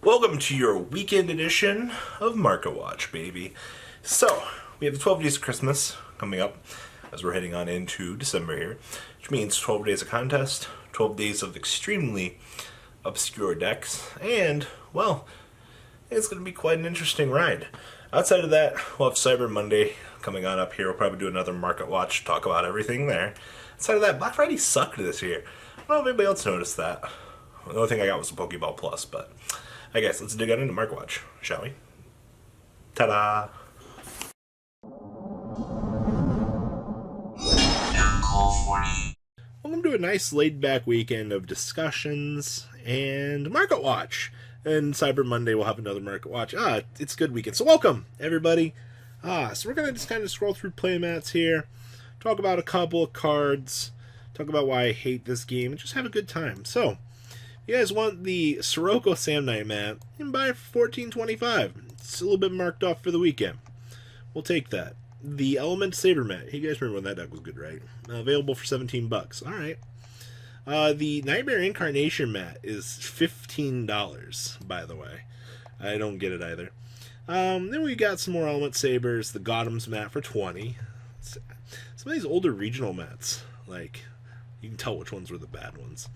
Welcome to your weekend edition of Market Watch, baby. So, we have the 12 days of Christmas coming up as we're heading on into December here, which means 12 days of contest, 12 days of extremely obscure decks, and, well, it's going to be quite an interesting ride. Outside of that, we'll have Cyber Monday coming on up here. We'll probably do another Market Watch, talk about everything there. Outside of that, Black Friday sucked this year. I don't know if anybody else noticed that. The only thing I got was the Pokeball Plus, but I guess let's dig on into Market Watch, shall we? Ta-da! Welcome to a nice laid-back weekend of discussions and Market Watch. And Cyber Monday we'll have another Market Watch. It's a good weekend. So welcome, everybody. So we're going to just kind of scroll through Playmats here, talk about a couple of cards, talk about why I hate this game, and just have a good time. So, you guys want the Sirocco Sam Knight mat, you can buy it for $14.25. It's a little bit marked off for the weekend. We'll take that. The Element Saber mat, you guys remember when that deck was good, right? Available for $17. Alright. The Nightmare Incarnation mat is $15, by the way. I don't get it either. Then we got some more Element Sabers, the Gotham's mat for $20. Some of these older regional mats, like, you can tell which ones were the bad ones.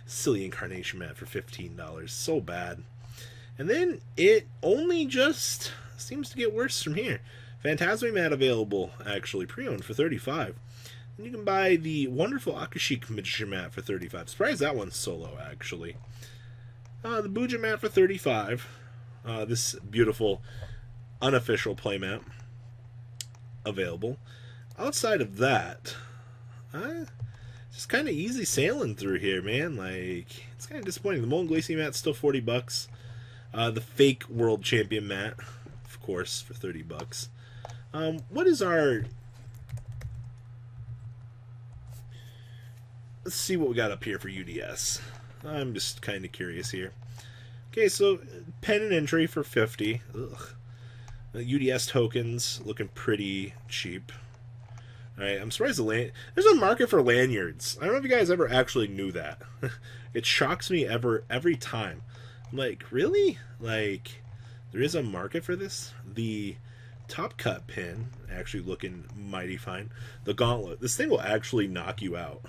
Silly Incarnation mat for $15. So bad. And then it only just seems to get worse from here. Phantasme mat available, actually, pre-owned for $35. And you can buy the wonderful Akashic Magician mat for $35. Surprised that one's so low, actually. The Buja mat for $35. This beautiful unofficial playmat available. Outside of that, just kind of easy sailing through here, man. Like, it's kind of disappointing. The Molten Glacier mat's still $40. The fake World Champion mat, of course, for $30. What is our... Let's see what we got up here for UDS. I'm just kind of curious here. Okay, so pen and entry for $50. Ugh. UDS tokens looking pretty cheap. Alright, I'm surprised there's a market for lanyards. I don't know if you guys ever actually knew that. It shocks me every time. I'm like, really? Like, there is a market for this? The top cut pin, actually looking mighty fine. The gauntlet. This thing will actually knock you out.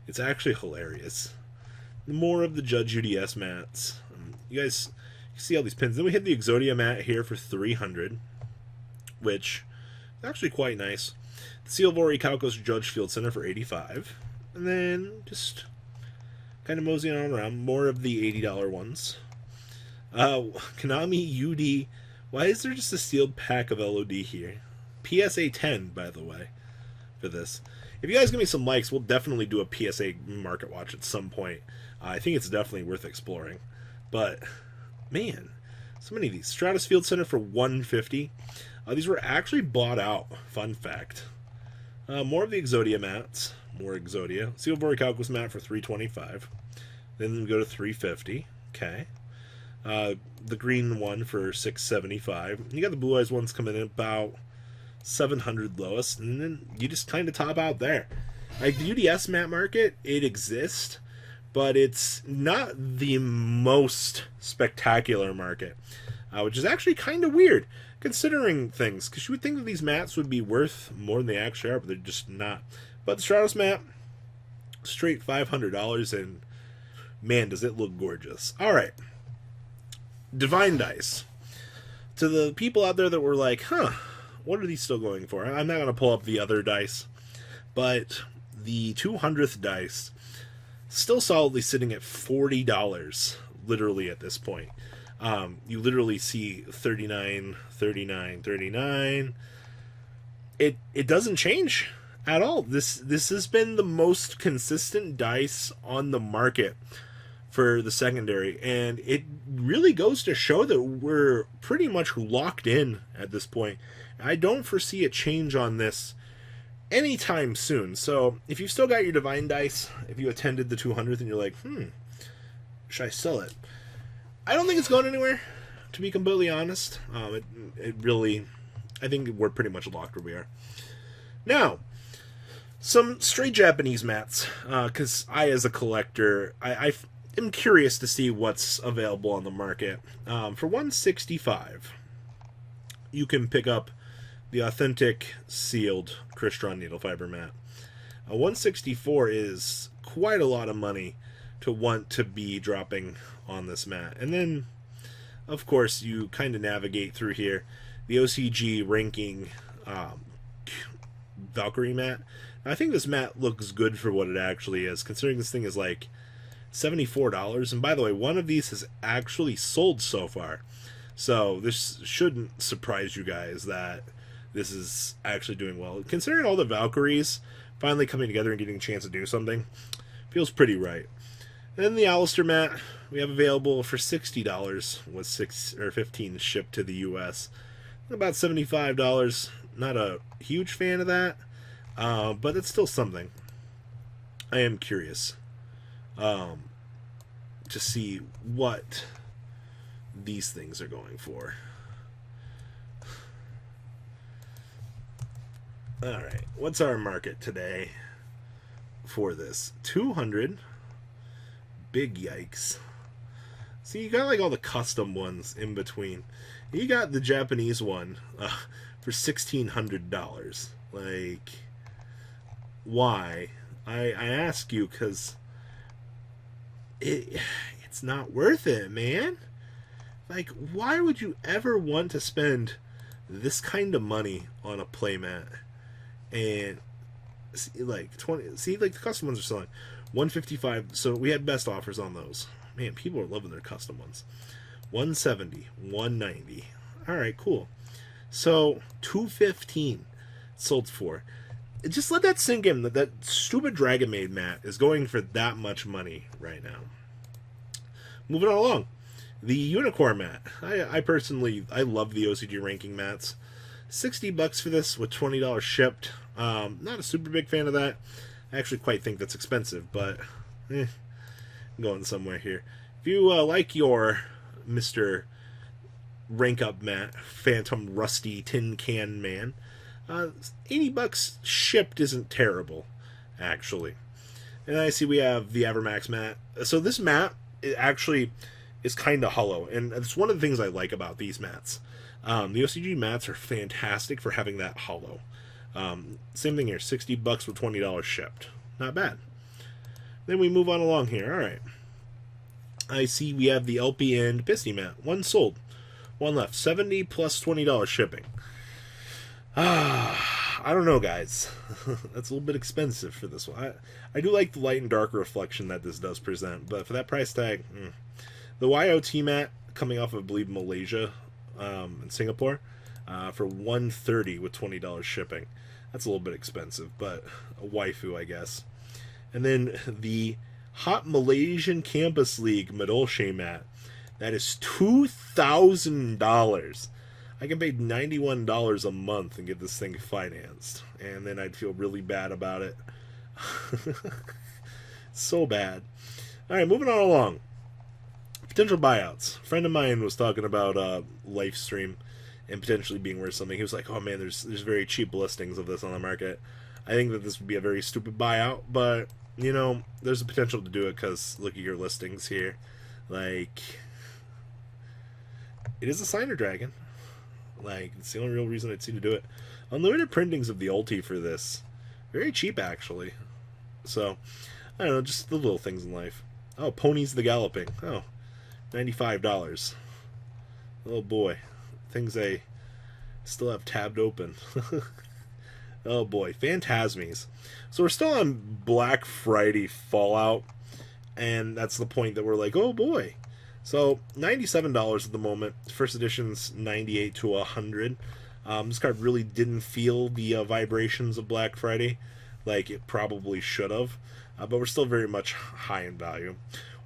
It's actually hilarious. More of the Judge UDS mats. You guys see all these pins. Then we hit the Exodia mat here for $300, which is actually quite nice. The Silvori Calcos Judge Field Center for $85. And then just kind of moseying on around. More of the $80 ones. Konami UD. Why is there just a sealed pack of LOD here? PSA 10, by the way, for this. If you guys give me some likes, we'll definitely do a PSA Market Watch at some point. I think it's definitely worth exploring. But, man, so many of these. Stratus Field Center for $150. These were actually bought out. Fun fact. More of the Exodia mats. More Exodia. Silvori Calcos mat for $325. Then we go to $350. Okay. The green one for $675. You got the Blue Eyes ones coming in about $700 lowest. And then you just kind of top out there. Like, the UDS mat market, it exists, but it's not the most spectacular market, which is actually kind of weird considering things, because you would think that these mats would be worth more than they actually are, but they're just not. But the Stratos mat, straight $500, and man, does it look gorgeous. Alright, Divine Dice. To the people out there that were like, what are these still going for? I'm not going to pull up the other dice, but the 200th dice still solidly sitting at $40, literally at this point. You literally see 39, 39, 39. It doesn't change at all. This has been the most consistent dice on the market for the secondary, and it really goes to show that we're pretty much locked in at this point. I don't foresee a change on this anytime soon. So if you've still got your Divine Dice, if you attended the 200th and you're like, should I sell it? I don't think it's going anywhere, to be completely honest. It really, I think we're pretty much locked where we are. Now, some straight Japanese mats, because I, as a collector, am curious to see what's available on the market. For 165, you can pick up the authentic sealed Crystron needle fiber mat. 164 is quite a lot of money to want to be dropping on this mat. And then, of course, you kind of navigate through here. The OCG ranking Valkyrie mat. I think this mat looks good for what it actually is, considering this thing is like $74. And by the way, one of these has actually sold so far. So this shouldn't surprise you guys that this is actually doing well. Considering all the Valkyries finally coming together and getting a chance to do something, feels pretty right. And then the Alistair mat we have available for $60 with 6 or 15 shipped to the US. About $75. Not a huge fan of that, but it's still something. I am curious to see what these things are going for. Alright, what's our market today for this? 200. Big yikes. See, you got like all the custom ones in between. You got the Japanese one for $1,600. Like, why? I ask you because it's not worth it, man. Like, why would you ever want to spend this kind of money on a playmat? And see, like 20. See, like the custom ones are selling $155. So we had best offers on those. Man, people are loving their custom ones. $170, $190. All right, cool. So $215 sold for. Just let that sink in. That stupid Dragon Maid mat is going for that much money right now. Moving on along. The Unicorn mat. I personally love the OCG ranking mats. $60 for this with $20 shipped. Not a super big fan of that. I actually quite think that's expensive, but I'm going somewhere here. If you like your Mr. Rank Up mat, Phantom Rusty Tin Can Man, $80 shipped isn't terrible, actually. And I see we have the Evermax mat. So this mat actually is kind of hollow, and it's one of the things I like about these mats. The OCG mats are fantastic for having that hollow. Same thing here, $60 with $20 shipped. Not bad. Then we move on along here. All right. I see we have the LPN Pisty mat. One sold. One left. $70 plus $20 shipping. I don't know, guys. That's a little bit expensive for this one. I do like the light and dark reflection that this does present, but for that price tag, The YOT mat coming off of, I believe, Malaysia and Singapore for $130 with $20 shipping. That's a little bit expensive, but a waifu, I guess. And then the Hot Malaysian Campus League Madolche mat. That is $2,000. I can pay $91 a month and get this thing financed. And then I'd feel really bad about it. So bad. Alright, moving on along. Potential buyouts. A friend of mine was talking about Lifestream and potentially being worth something. He was like, oh man, there's very cheap listings of this on the market. I think that this would be a very stupid buyout, but, you know, there's a potential to do it because look at your listings here. Like, it is a Signer Dragon. Like, it's the only real reason I'd see to do it. Unlimited printings of the ulti for this. Very cheap, actually. So, I don't know, just the little things in life. Oh, Ponies the Galloping. Oh, $95. Oh boy. Things I still have tabbed open. Oh boy. Phantasmes. So we're still on Black Friday Fallout. And that's the point that we're like, oh boy. So, $97 at the moment. First edition's $98 to $100. This card really didn't feel the vibrations of Black Friday like it probably should have. But we're still very much high in value.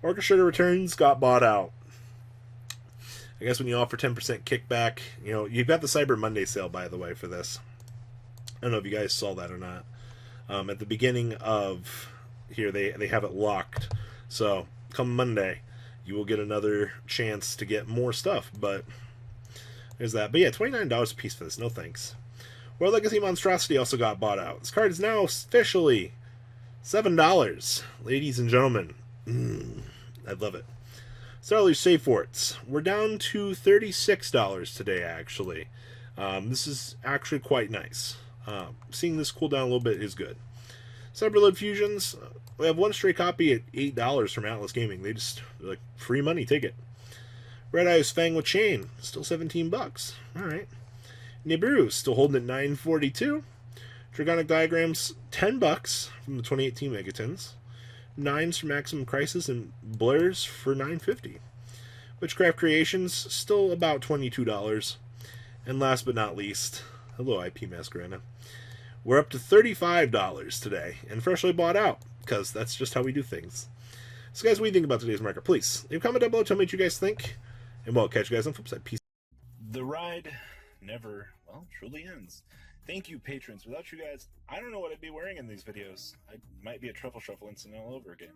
Orchestrator Returns got bought out. I guess when you offer 10% kickback, you know, you've got the Cyber Monday sale, by the way, for this. I don't know if you guys saw that or not. At the beginning of here, they have it locked. So, come Monday, you will get another chance to get more stuff, but there's that. But yeah, $29 a piece for this. No thanks. World Legacy Monstrosity also got bought out. This card is now officially $7. Ladies and gentlemen, I love it. Starley Safe Forts. We're down to $36 today, actually. This is actually quite nice. Seeing this cool down a little bit is good. Cyberload Fusions. We have one stray copy at $8 from Atlas Gaming. They just, like, free money, take it. Red Eyes Fang with Chain, still $17. Alright. Nibiru, still holding at $9.42. Dragonic Diagrams, $10 from the 2018 Megatons. Nines for Maximum Crisis, and Blurs for $9.50. Witchcraft Creations, still about $22. And last but not least, hello IP Masquerena. We're up to $35 today, and freshly bought out, because that's just how we do things. So guys, what do you think about today's market? Please, leave a comment down below, tell me what you guys think, and we'll catch you guys on the flip side. Peace. The ride never, well, truly ends. Thank you, patrons. Without you guys, I don't know what I'd be wearing in these videos. I might be a truffle shuffle incident all over again.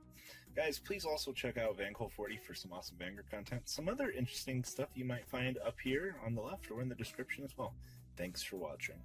Guys, please also check out Vanquil40 for some awesome Vanguard content. Some other interesting stuff you might find up here on the left or in the description as well. Thanks for watching.